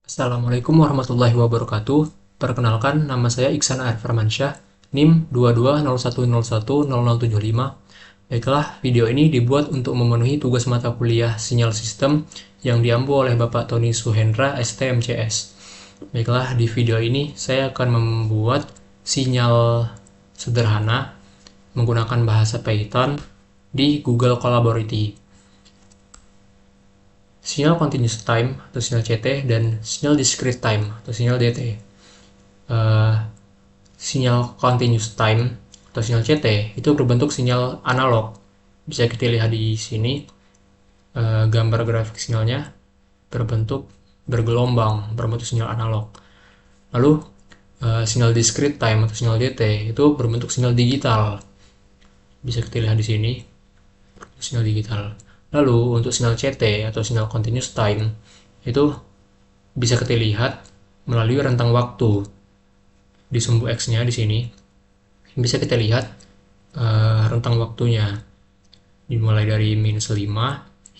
Assalamualaikum warahmatullahi wabarakatuh. Perkenalkan, nama saya Iksan Arif Firmansyah, NIM 2201010075. Baiklah, video ini dibuat untuk memenuhi tugas mata kuliah sinyal sistem yang diampu oleh Bapak Tony Suhendra, STMCS. Baiklah, di video ini saya akan membuat sinyal sederhana menggunakan bahasa Python di Google Collabority. Sinyal continuous time atau sinyal CT dan sinyal discrete time atau sinyal DT. Sinyal continuous time atau sinyal CT itu berbentuk sinyal analog. Bisa kita lihat di sini gambar grafik sinyalnya berbentuk bergelombang, berbentuk sinyal analog. Lalu sinyal discrete time atau sinyal DT itu berbentuk sinyal digital. Bisa kita lihat di sini sinyal digital. Lalu untuk sinyal CT atau sinyal continuous time itu bisa kita lihat melalui rentang waktu. Di sumbu X-nya di sini bisa kita lihat rentang waktunya dimulai dari minus 5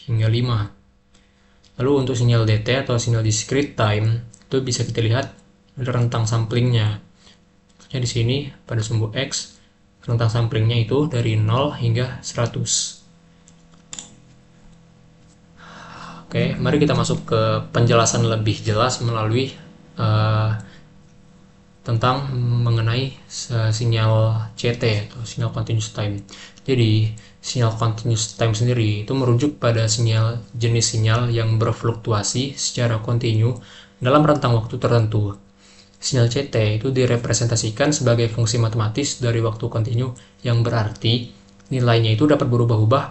hingga 5. Lalu untuk sinyal DT atau sinyal discrete time itu bisa kita lihat rentang samplingnya. Maksudnya di sini pada sumbu X rentang samplingnya itu dari 0 hingga 100. Oke, mari kita masuk ke penjelasan lebih jelas melalui tentang mengenai sinyal CT atau sinyal continuous time. Jadi, sinyal continuous time sendiri itu merujuk pada jenis sinyal yang berfluktuasi secara kontinu dalam rentang waktu tertentu. Sinyal CT itu direpresentasikan sebagai fungsi matematis dari waktu kontinu yang berarti nilainya itu dapat berubah-ubah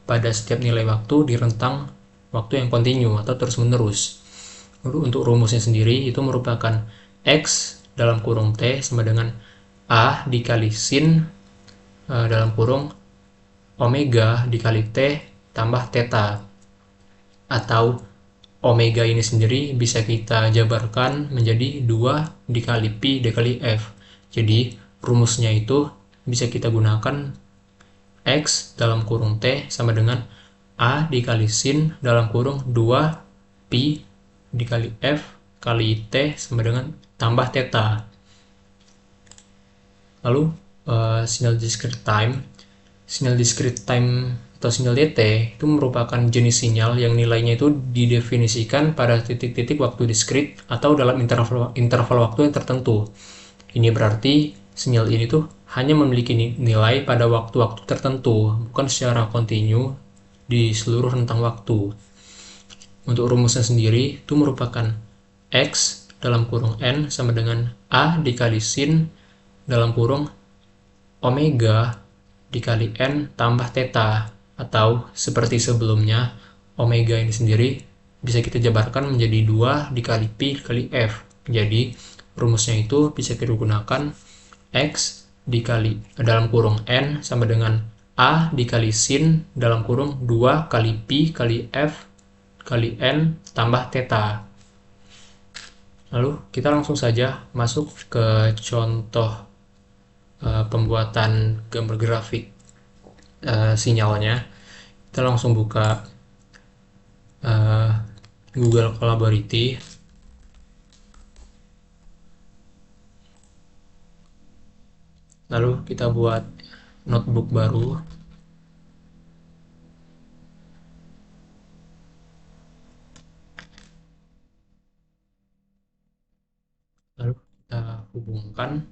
pada setiap nilai waktu di rentang waktu yang kontinu atau terus-menerus. Lalu untuk rumusnya sendiri itu merupakan X dalam kurung T sama dengan A dikali sin dalam kurung omega dikali T tambah theta. Atau omega ini sendiri bisa kita jabarkan menjadi 2 dikali Pi dikali F. Jadi rumusnya itu bisa kita gunakan X dalam kurung T sama dengan A dikali sin dalam kurung 2 Pi dikali F kali T sama dengan tambah theta. Lalu sinyal discrete time. Sinyal discrete time atau sinyal DT itu merupakan jenis sinyal yang nilainya itu didefinisikan pada titik-titik waktu discrete atau dalam interval waktu yang tertentu. Ini berarti sinyal ini tuh hanya memiliki nilai pada waktu-waktu tertentu, bukan secara kontinu di seluruh rentang waktu. Untuk rumusnya sendiri itu merupakan X dalam kurung N sama dengan A dikali sin dalam kurung omega dikali N tambah theta. Atau seperti sebelumnya, omega ini sendiri bisa kita jabarkan menjadi 2 dikali Pi dikali F. Jadi rumusnya itu bisa kita gunakan X dikali dalam kurung N sama dengan A dikali sin dalam kurung 2 kali Pi kali F kali N tambah theta. Lalu kita langsung saja masuk ke contoh pembuatan gambar grafik sinyalnya. Kita langsung buka Google Collabority. Lalu kita buat notebook baru. Lalu kita hubungkan.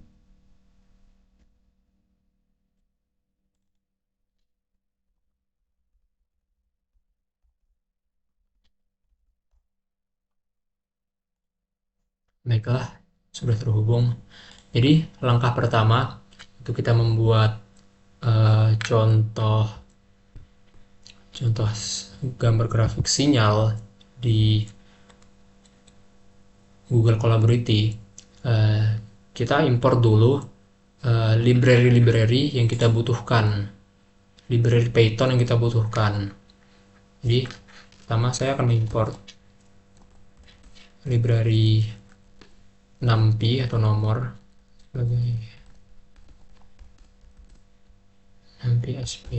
Baiklah, sudah terhubung. Jadi langkah pertama itu kita membuat contoh gambar grafik sinyal di Google Collabority. Kita import dulu library yang kita butuhkan, library Python yang kita butuhkan. Jadi pertama saya akan mengimport library numpy atau nomor sebagai numpy sp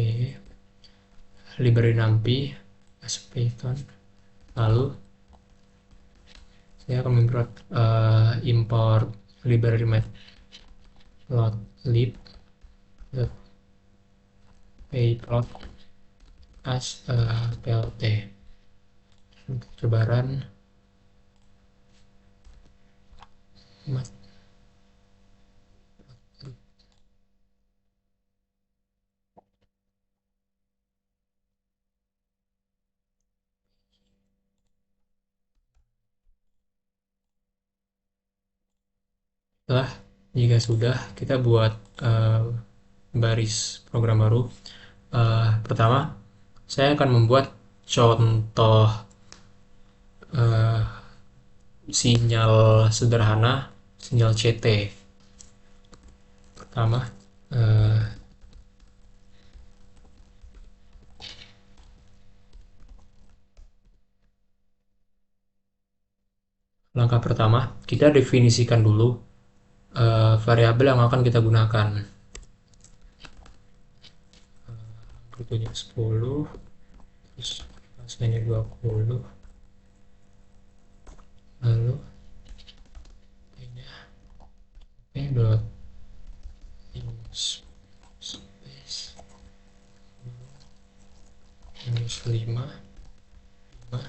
library numpy as Python. Lalu saya akan import library matplotlib payplot as plt. Cobaran mat. Setelah jika sudah, kita buat baris program baru. Pertama, saya akan membuat contoh sinyal sederhana, sinyal CT. Pertama, langkah pertama, kita definisikan dulu variabel yang akan kita gunakan. Amplitude 10, terus fasenya 20, lalu ini dot space minus 5 100.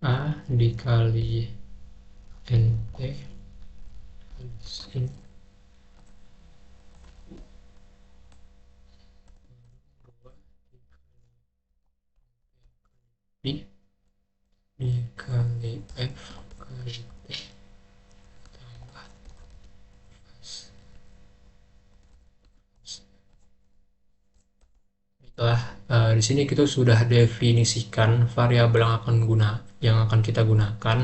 A dikali NT sin B dikali F kali T tambah setelah di sini kita sudah definisikan variabel yang akan kita gunakan.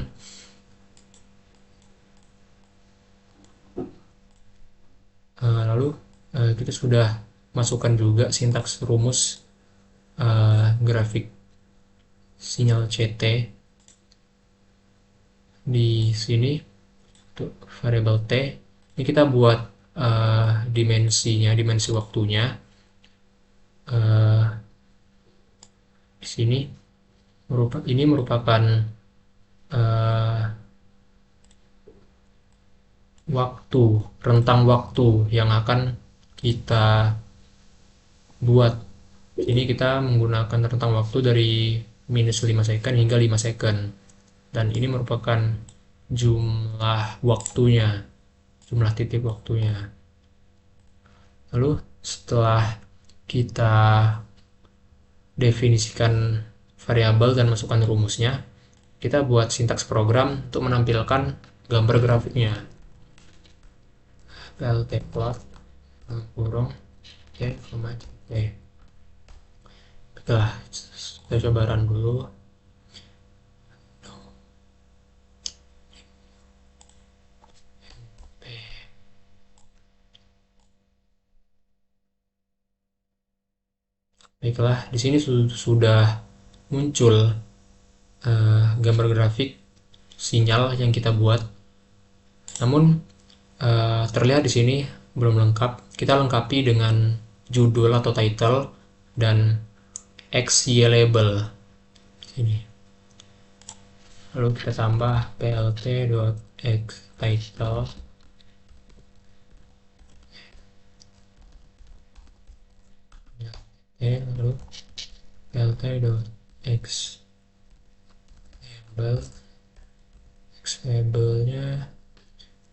Lalu kita sudah masukkan juga sintaks rumus grafik sinyal CT di sini untuk variabel T. Ini kita buat dimensi waktunya. Di sini ini merupakan rentang waktu yang akan kita buat. Ini kita menggunakan rentang waktu dari minus 5 second hingga 5 second. Dan ini merupakan jumlah waktunya, jumlah titik waktunya. Lalu setelah kita definisikan variabel dan masukkan rumusnya, kita buat sintaks program untuk menampilkan gambar grafiknya. plt plot kurung c, ct. Baiklah, kita coba run dulu. Baiklah, di sini sudah muncul gambar grafik sinyal yang kita buat. Namun terlihat di sini belum lengkap. Kita lengkapi dengan judul atau title dan XY label. Ini. Lalu kita tambah plt.xTitle. Lalu plt.xLabel. X-labelnya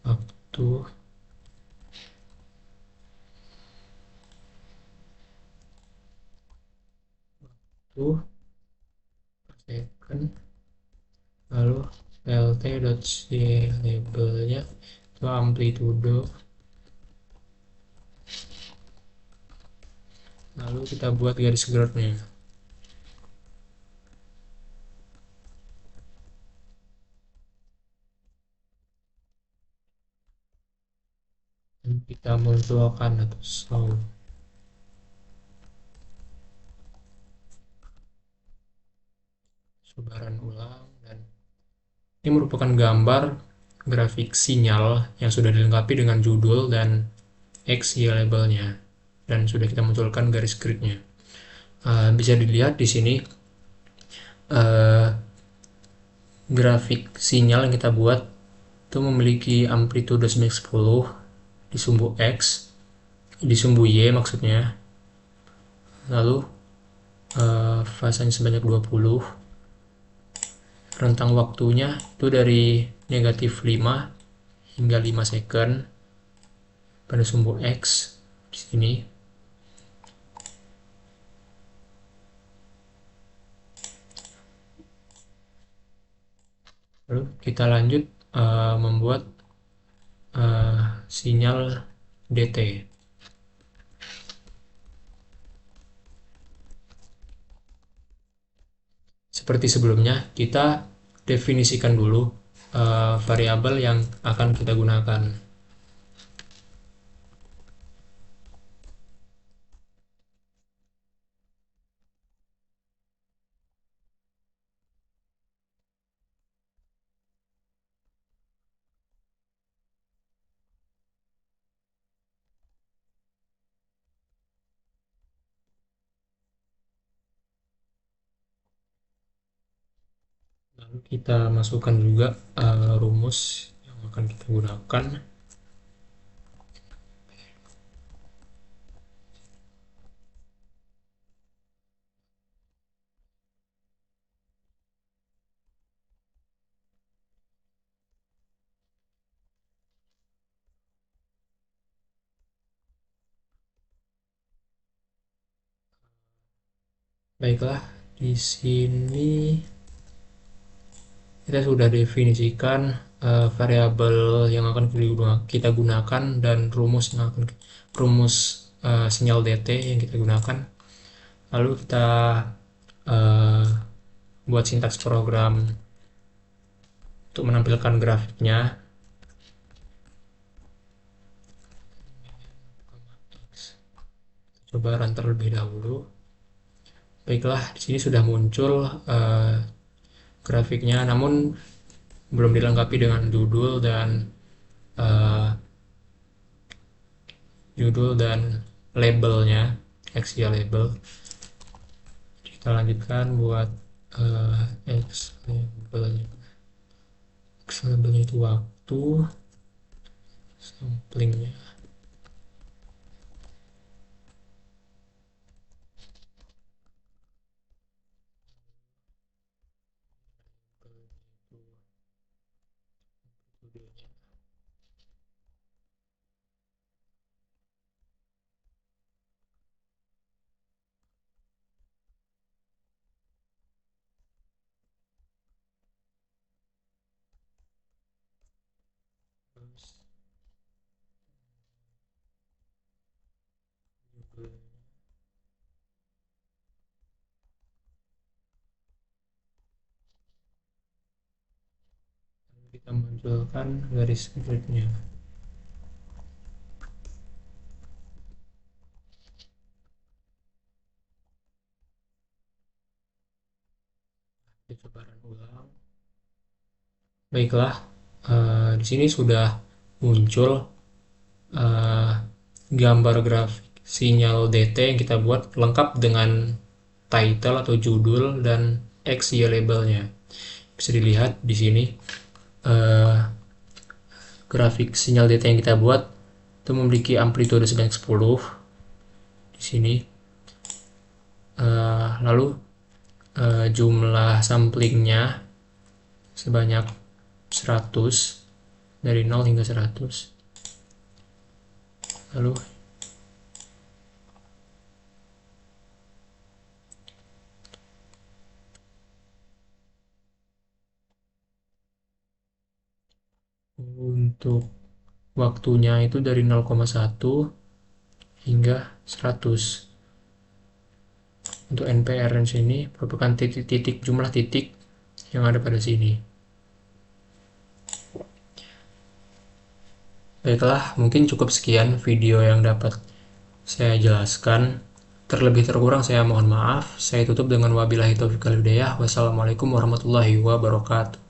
waktu second. Lalu plt.labelnya itu amplitude. Lalu kita buat garis geraknya. Dan kita munculkan atau show. Coba run ulang, dan ini merupakan gambar grafik sinyal yang sudah dilengkapi dengan judul dan X Y labelnya, dan sudah kita munculkan garis gridnya. Bisa dilihat di sini uh, grafik sinyal yang kita buat itu memiliki amplitude sebanyak 10 di sumbu X, di sumbu Y maksudnya, lalu fasanya sebanyak 20, rentang waktunya itu dari negatif 5 hingga 5 second pada sumbu X di sini. Lalu kita lanjut membuat sinyal DT. Seperti sebelumnya, kita definisikan dulu variabel yang akan kita gunakan. Lalu kita masukkan juga rumus yang akan kita gunakan. Baiklah, di sini kita sudah definisikan variabel yang akan kita gunakan dan rumus sinyal DT yang kita gunakan. Lalu kita uh, buat sintaks program untuk menampilkan grafiknya. Coba run terlebih dahulu. Baiklah, di sini sudah muncul grafiknya, namun belum dilengkapi dengan judul dan labelnya, XY label. Kita lanjutkan buat X labelnya. X labelnya itu waktu, samplingnya. Kita munculkan garis gridnya. Kita coba run ulang. Baiklah, di sini sudah muncul gambar grafik sinyal DT yang kita buat lengkap dengan title atau judul dan XY labelnya. Bisa dilihat di sini grafik sinyal DT yang kita buat itu memiliki amplitude sebanyak 10 di sini. Lalu jumlah samplingnya sebanyak 100 dari 0 hingga 100. Lalu untuk waktunya itu dari 0,1 hingga 100. Untuk NPR range ini merupakan titik-titik, jumlah titik yang ada pada sini. Baiklah, mungkin cukup sekian video yang dapat saya jelaskan. Terlebih terkurang saya mohon maaf. Saya tutup dengan wabillahi taufiq wal hidayah. Wassalamualaikum warahmatullahi wabarakatuh.